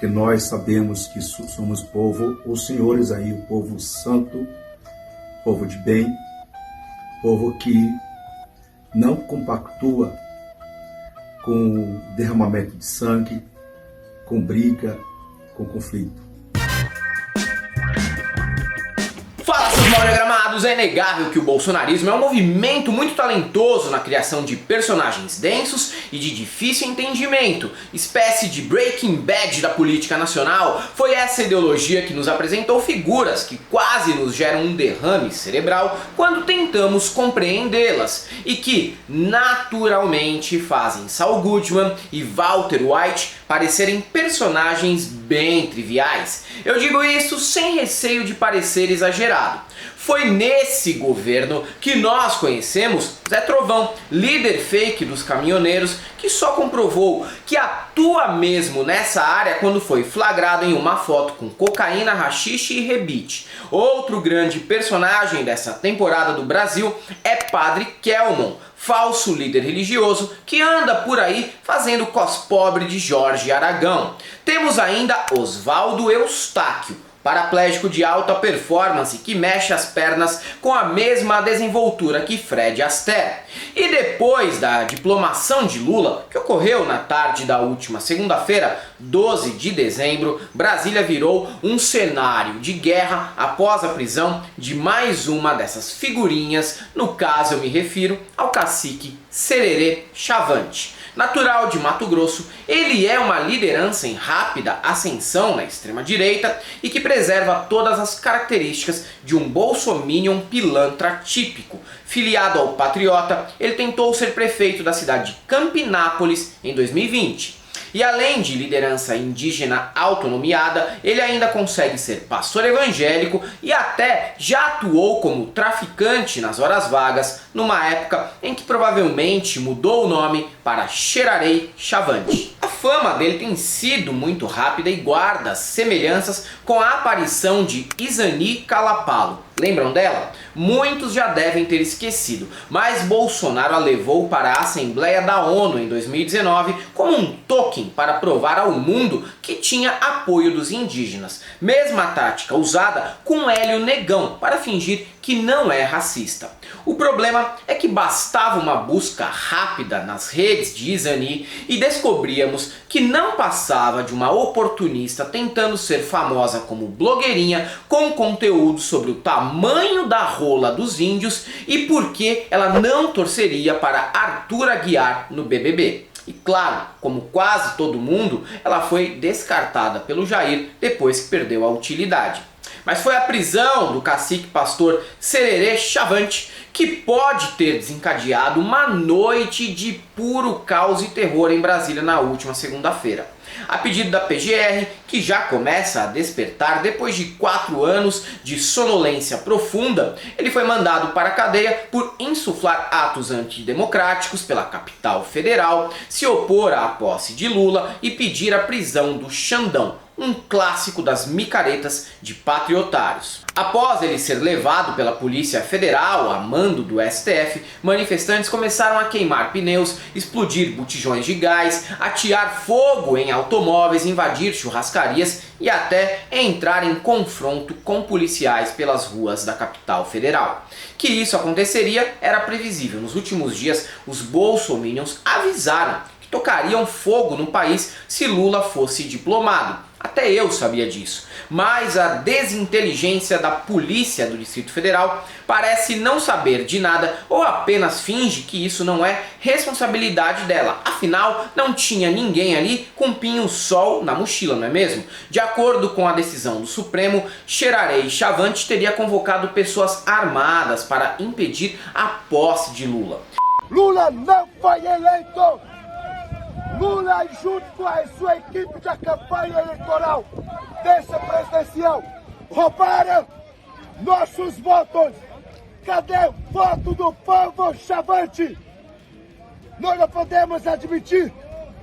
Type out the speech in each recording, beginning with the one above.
porque nós sabemos que somos povo, os senhores aí, o povo santo, povo de bem, povo que não compactua com derramamento de sangue, com briga, com conflito. Fala, seus mal diagramados! É inegável que o bolsonarismo é um movimento muito talentoso na criação de personagens densos e de difícil entendimento, espécie de Breaking Bad da política nacional. Foi essa ideologia que nos apresentou figuras que quase nos geram um derrame cerebral quando tentamos compreendê-las e que naturalmente fazem Saul Goodman e Walter White parecerem personagens bem triviais. Eu digo isso sem receio de parecer exagerado. Foi nesse governo que nós conhecemos Zé Trovão, líder fake dos caminhoneiros, que só comprovou que atua mesmo nessa área quando foi flagrado em uma foto com cocaína, haxixe e rebite. Outro grande personagem dessa temporada do Brasil é Padre Kelmon, falso líder religioso que anda por aí fazendo cospobre de Jorge Aragão. Temos ainda Oswaldo Eustáquio, paraplégico de alta performance que mexe as pernas com a mesma desenvoltura que Fred Astaire. E depois da diplomação de Lula, que ocorreu na tarde da última segunda-feira, 12 de dezembro, Brasília virou um cenário de guerra após a prisão de mais uma dessas figurinhas. No caso eu me refiro ao cacique Sererê Chavante. Natural de Mato Grosso, ele é uma liderança em rápida ascensão na extrema-direita e que preserva todas as características de um bolsominion pilantra típico. Filiado ao Patriota, ele tentou ser prefeito da cidade de Campinápolis em 2020. E além de liderança indígena autonomiada, ele ainda consegue ser pastor evangélico e até já atuou como traficante nas horas vagas, numa época em que provavelmente mudou o nome para Xerarei Chavante. A fama dele tem sido muito rápida e guarda semelhanças com a aparição de Izani Calapalo. Lembram dela? Muitos já devem ter esquecido, mas Bolsonaro a levou para a Assembleia da ONU em 2019 como um token para provar ao mundo que tinha apoio dos indígenas. Mesma tática usada com Hélio Negão para fingir que não é racista. O problema é que bastava uma busca rápida nas redes de Izani e descobríamos que não passava de uma oportunista tentando ser famosa como blogueirinha com conteúdo sobre o tamanho da rola dos índios e por que ela não torceria para Arthur Aguiar no BBB. E claro, como quase todo mundo, ela foi descartada pelo Jair depois que perdeu a utilidade. Mas foi a prisão do cacique pastor Sererê Chavante que pode ter desencadeado uma noite de puro caos e terror em Brasília na última segunda-feira. A pedido da PGR, que já começa a despertar depois de 4 anos de sonolência profunda, ele foi mandado para a cadeia por insuflar atos antidemocráticos pela capital federal, se opor à posse de Lula e pedir a prisão do Xandão, um clássico das micaretas de patriotários. Após ele ser levado pela Polícia Federal a mando do STF, manifestantes começaram a queimar pneus, explodir botijões de gás, atear fogo em automóveis, invadir churrascarias e até entrar em confronto com policiais pelas ruas da capital federal. Que isso aconteceria era previsível. Nos últimos dias, os bolsominions avisaram que tocariam fogo no país se Lula fosse diplomado. Até eu sabia disso, mas a desinteligência da polícia do Distrito Federal parece não saber de nada ou apenas finge que isso não é responsabilidade dela. Afinal, não tinha ninguém ali com pinho-sol na mochila, não é mesmo? De acordo com a decisão do Supremo, Xerarei Chavante teria convocado pessoas armadas para impedir a posse de Lula. Lula não foi eleito! Lula, junto com a sua equipe da campanha eleitoral dessa presidencial, roubaram nossos votos. Cadê o voto do povo Chavante? Nós não podemos admitir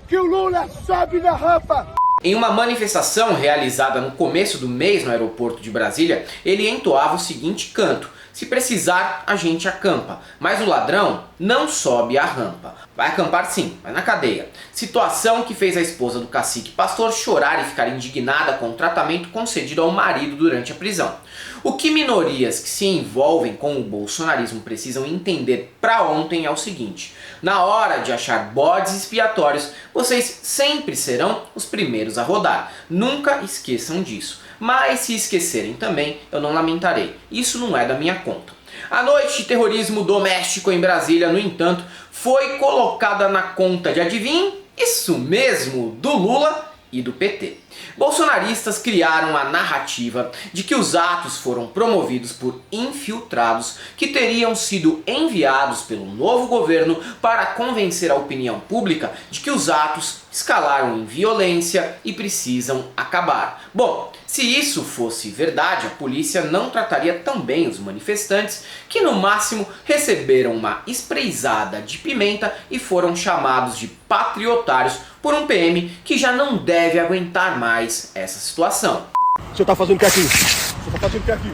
que o Lula sobe na rampa. Em uma manifestação realizada no começo do mês no aeroporto de Brasília, ele entoava o seguinte canto: Se precisar, a gente acampa, mas o ladrão não sobe a rampa. Vai acampar sim, mas na cadeia. Situação que fez a esposa do cacique pastor chorar e ficar indignada com o tratamento concedido ao marido durante a prisão. O que minorias que se envolvem com o bolsonarismo precisam entender para ontem é o seguinte: na hora de achar bodes expiatórios, vocês sempre serão os primeiros a rodar. Nunca esqueçam disso. Mas se esquecerem também, eu não lamentarei. Isso não é da minha conta. A noite de terrorismo doméstico em Brasília, no entanto, foi colocada na conta de, adivinhem? Isso mesmo, do Lula e do PT. Bolsonaristas criaram a narrativa de que os atos foram promovidos por infiltrados que teriam sido enviados pelo novo governo para convencer a opinião pública de que os atos escalaram em violência e precisam acabar. Bom, se isso fosse verdade, a polícia não trataria tão bem os manifestantes, que no máximo receberam uma sprayzada de pimenta e foram chamados de patriotários por um PM que já não deve aguentar mais essa situação. O senhor tá fazendo o que aqui? O senhor tá fazendo o que aqui?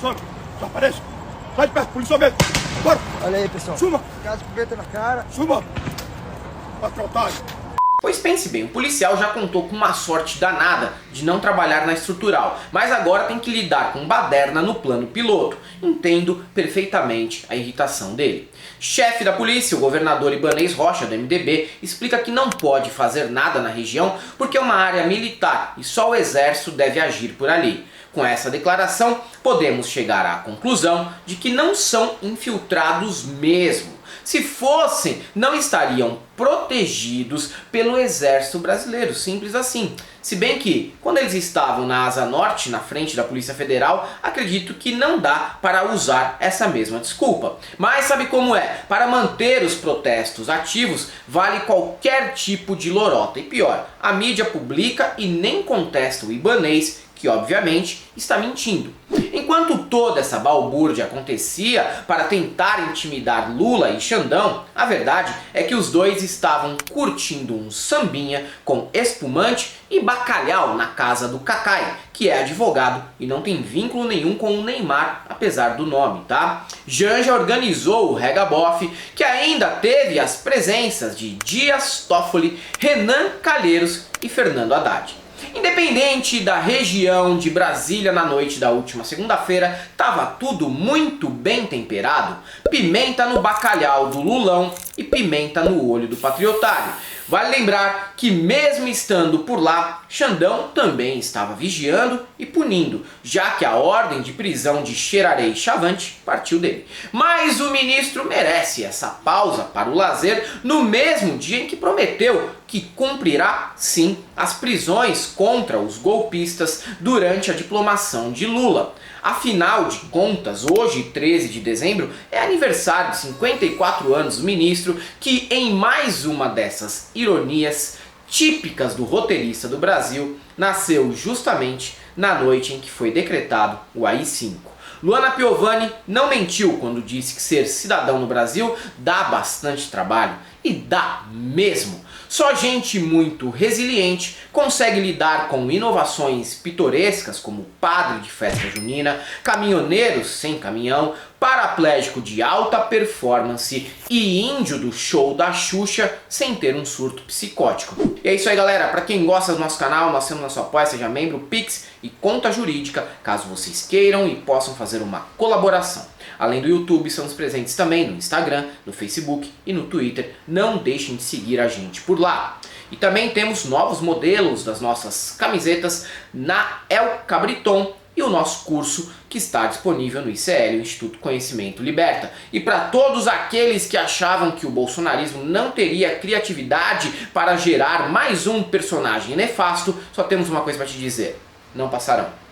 Sobe, já aparece. Sai de perto, polícia mesmo. Bora. Olha aí, pessoal. Suma. Gás de pimenta na cara. Suma. Patriotário. Pois pense bem, o policial já contou com uma sorte danada de não trabalhar na estrutural, mas agora tem que lidar com baderna no plano piloto. Entendo perfeitamente a irritação dele. Chefe da polícia, o governador Ibanez Rocha, do MDB, explica que não pode fazer nada na região porque é uma área militar e só o exército deve agir por ali. Com essa declaração, podemos chegar à conclusão de que não são infiltrados mesmo. Se fossem, não estariam protegidos pelo exército brasileiro, simples assim. Se bem que, quando eles estavam na Asa Norte, na frente da Polícia Federal, acredito que não dá para usar essa mesma desculpa. Mas sabe como é? Para manter os protestos ativos, vale qualquer tipo de lorota. E pior, a mídia publica e nem contesta o Ibanez, que obviamente está mentindo. Enquanto toda essa balbúrdia acontecia para tentar intimidar Lula e Xandão, a verdade é que os dois estavam curtindo um sambinha com espumante e bacalhau na casa do Cacai, que é advogado e não tem vínculo nenhum com o Neymar, apesar do nome, tá? Janja organizou o Regabof, que ainda teve as presenças de Dias Toffoli, Renan Calheiros e Fernando Haddad. Independente da região de Brasília, na noite da última segunda-feira, estava tudo muito bem temperado. Pimenta no bacalhau do Lulão e pimenta no olho do patriotário. Vale lembrar que mesmo estando por lá, Xandão também estava vigiando e punindo, já que a ordem de prisão de Xerarei Chavante partiu dele. Mas o ministro merece essa pausa para o lazer no mesmo dia em que prometeu que cumprirá sim as prisões contra os golpistas durante a diplomação de Lula. Afinal de contas, hoje, 13 de dezembro, é aniversário de 54 anos do ministro, que em mais uma dessas ironias típicas do roteirista do Brasil, nasceu justamente na noite em que foi decretado o AI-5. Luana Piovani não mentiu quando disse que ser cidadão no Brasil dá bastante trabalho, e dá mesmo. Só gente muito resiliente consegue lidar com inovações pitorescas como padre de festa junina, caminhoneiros sem caminhão, paraplégico de alta performance e índio do show da Xuxa sem ter um surto psicótico. E é isso aí, galera. Para quem gosta do nosso canal, nós temos nosso apoio, seja membro, Pix e conta jurídica, caso vocês queiram e possam fazer uma colaboração. Além do YouTube, estamos presentes também no Instagram, no Facebook e no Twitter. Não deixem de seguir a gente por lá. E também temos novos modelos das nossas camisetas na El Cabriton e o nosso curso que está disponível no ICL, o Instituto Conhecimento Liberta. E para todos aqueles que achavam que o bolsonarismo não teria criatividade para gerar mais um personagem nefasto, só temos uma coisa para te dizer: não passarão.